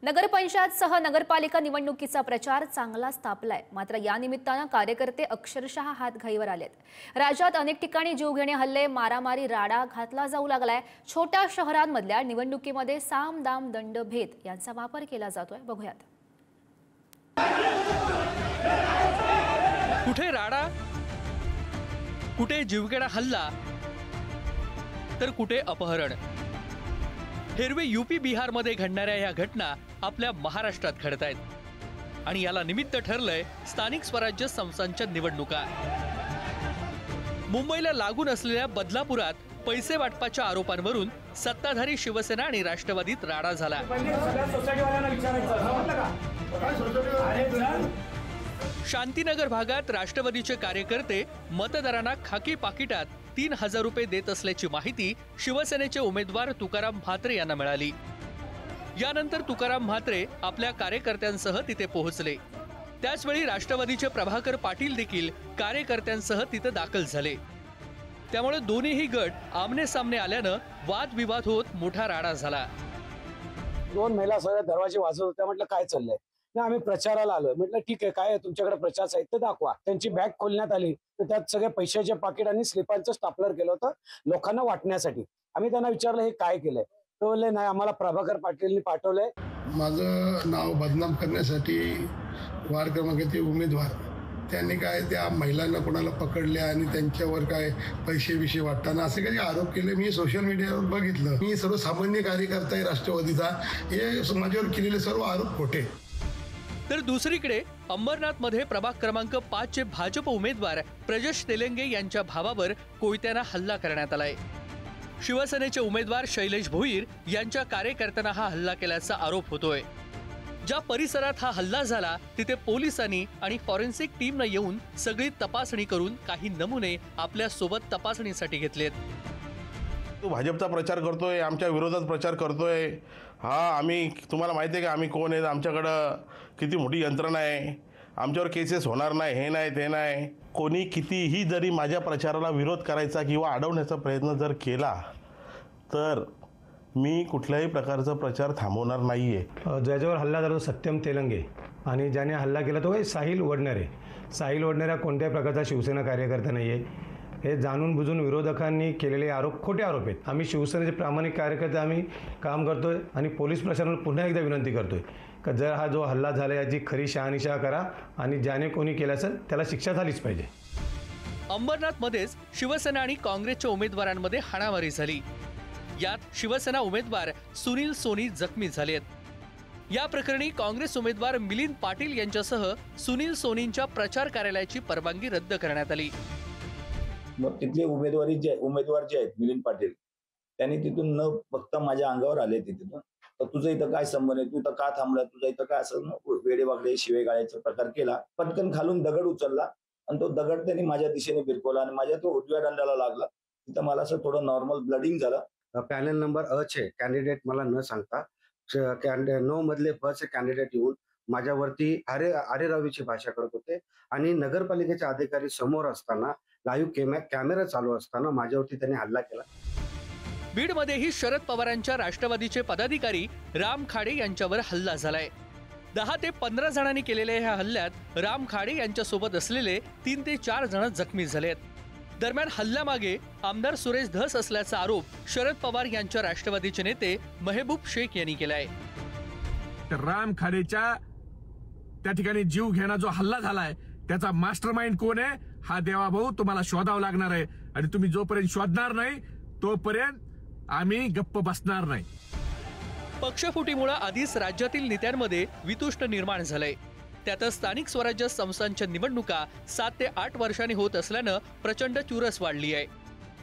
नगरपंचायत सह नगरपालिका निवडणुकीचा प्रचार चांगलाच तापलाय। मात्र या निमित्ताने कार्यकर्ते अक्षरशः हातघाईवर आलेत। राज्यात अनेक ठिकाणी जीवघेणे हल्ले, मारामारी, राडा घातला जाऊ लागलाय। छोट्या शहरांमधल्या निवडणुकीमध्ये साम दाम दंड भेद यांचा वापर केला जातोय। बघूयात। कुठे राडा, कुठे जीवघेणा हल्ला, तर कुठे अपहरण। हेरवे यूपी बिहार मध्ये घडणाऱ्या या घटना आपल्या महाराष्ट्रात घडतायत आणि याला निमित्त ठरलंय स्थानिक स्वराज्य संस्थांच्या निवडणुका। मुंबईला लागून असलेल्या बदलापुरात पैसे वाटपाच्या आरोपांवरून सत्ताधारी शिवसेना आणि राष्ट्रवादीत राडा झाला। शांतीनगर भागात राष्ट्रवादीचे कार्यकर्ते मतदारांना खाकी पाकिटात 3000 रुपये देत असल्याची माहिती शिवसेनेचे उमेदवार तुकाराम म्हात्रे यांना मिळाली। यानंतर तुकाराम म्हात्रे आपल्या कार्यकर्त्यांसह तिथे पोहोचले। त्याचवेळी राष्ट्रवादीचे प्रभाकर पाटील देखील कार्यकर्त्यांसह तिथे दाखल झाले। त्यामुळे दोन्हीही गट आमने सामने आल्यानं वादविवाद होत मोठा राडा झाला। दोन महिला सगळ्या दरवाजे वाजवत होत्या। म्हटलं काय चाललंय ना, आम्ही प्रचाराला आलोय। म्हटलं ठीक आहे, काय आहे तुमच्याकडे प्रचार साहित्य दाखवा। त्यांची बॅग खोलण्यात आली तर त्यात सगळे पैशाचे पाकिट आणि स्लिपांचं स्टापलर केलं होतं लोकांना वाटण्यासाठी। आम्ही त्यांना विचारलं हे काय केलंय, तो बोलले नाही आम्हाला प्रभाकर पाटीलनी पाठवलंय। माझं नाव बदनाम करण्यासाठी वार्ड क्रमांकाचे उमेदवार त्यांनी काय त्या महिलांना कोणाला पकडल्या आणि त्यांच्यावर काय पैसे वाटताना असे काही आरोप केले। मी सोशल मीडियावर बघितलं। मी सर्वसामान्य कार्यकर्ता आहे राष्ट्रवादीचा, हे माझ्यावर केलेले सर्व आरोप खोटे। तर दुसरीकडे अंबरनाथ मध्ये प्रभाग क्रमांक 5 चे भाजप उमेदवार प्रजेश तेलंगे यांच्या भावावर कोयत्याने हल्ला करण्यात आलाय। शिवसेनेचे उमेदवार शैलेश भोईर यांच्या कार्यकर्त्यांना हा हल्ला केल्याचा आरोप होतोय। ज्या परिसरात हा हल्ला झाला तिथे पोलिसांनी आणि फॉरेन्सिक टीमने येऊन सगळी तपासणी करून काही नमुने आपल्या सोबत तपासणीसाठी घेतलेत। तो भाजपचा प्रचार करतोय, आमच्या विरोधात प्रचार करतोय। आम्ही तुम्हाला माहिती आहे का आम्ही कोण आहेत, आमच्याकडं किती मोठी यंत्रणा आहे, आमच्यावर केसेस होणार नाही, हे नाही ते नाही। कोणी कितीही जरी माझ्या प्रचाराला विरोध करायचा किंवा अडवण्याचा प्रयत्न जर केला तर मी कुठल्याही प्रकारचा प्रचार थांबवणार नाहीये। ज्याच्यावर हल्ला झाला सत्यम तेलंगे आणि ज्याने हल्ला केला तो साहिल वडनेरे। साहिल वडनेरा कोणत्याही प्रकारचा शिवसेना कार्यकर्ता नाहीये। हे जाणून बुजून विरोधकांनी केलेले आरोप खोटे आरोप आहेत। आम्ही शिवसेनेचे प्रामाणिक कार्यकर्ते आम्ही काम करतोय आणि पोलीस प्रशासनाला पुन्हा एकदा विनंती करतोय की जर हा जो हल्ला झाला याची खरी शहानिशा करा आणि ज्याने कोणी केलं असेल त्याला शिक्षा झालीच पाहिजे। अंबरनाथ मध्येच शिवसेना आणि काँग्रेसच्या उमेदवारांमध्ये हाणामारी झाली। यात शिवसेना उमेदवार सुनील सोनी जखमी झालेत। या प्रकरणी काँग्रेस उमेदवार मिलिंद पाटील यांच्यासह सुनील सोनींच्या प्रचार कार्यालयाची परवानगी रद्द करण्यात आली। मग तिथले उमेदवार जे आहेत मिलिंद पाटील त्यांनी तिथून न बघता माझ्या अंगावर आले तिथून, तर तुझं इथं काय संबंध आहे, तू इथं का थांबला, तुझा इथं काय असं वेडेवाकडे शिवेगाळ्याचा प्रकार केला। पटकन खालून दगड उचलला आणि तो दगड त्यांनी माझ्या दिशेने भिरकवला आणि माझ्या तो उजव्या दंडाला लागला। तिथं मला असं थोडं नॉर्मल ब्लडिंग झालं। पॅनल नंबर अ चे कॅन्डिडेट मला न सांगता 9 मधले ब चे कॅन्डिडेट येऊन माझ्यावरती आरेरावीची भाषा करत होते आणि नगरपालिकेचे अधिकारी समोर असताना लाईव्ह कॅमेरा चालू असताना माझ्यावरती त्यांनी हल्ला केला। बीडमध्येही शरद पवारांच्या राष्ट्रवादीचे पदाधिकारी राम खाडे यांच्यावर हल्ला झालाय। 10 ते 15 जणांनी केलेल्या ह्या हल्ल्यात राम खाडे यांच्यासोबत असलेले 3 ते 4 जण जखमी झालेत। दरम्यान हल्ल्यामागे आमदार सुरेश धस असल्याचा आरोप शरद पवार यांच्या राष्ट्रवादीचे नेते महबूब शेख यांनी केलाय। राम खाडेच्या त्या ठिकाणी जीव घेणा जो हल्ला झालाय त्याचा मास्टरमाइंड कोण आहे हा देवाभाऊ तुम्हाला शोधावं लागणार आहे आणि तुम्ही जोपर्यंत शोधणार नाही तोपर्यंत आम्ही गप्प बसणार नाही। पक्षफुटीमुळे आधीच राज्यातील नेत्यांमध्ये वितुष्ट निर्माण झालंय। त्यातच स्थानिक स्वराज्य संस्थांच्या निवडणुका 7 ते 8 वर्षांनी होत असल्यानं प्रचंड चुरस वाढली आहे।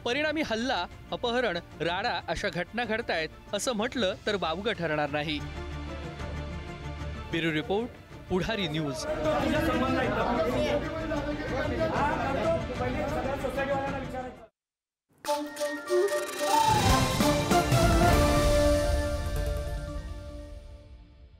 परिणामी हल्ला, अपहरण, राडा अशा घटना घडतायत असं म्हटलं तर वावगं ठरणार नाही। ब्युरो रिपोर्ट, पुढारी न्यूज।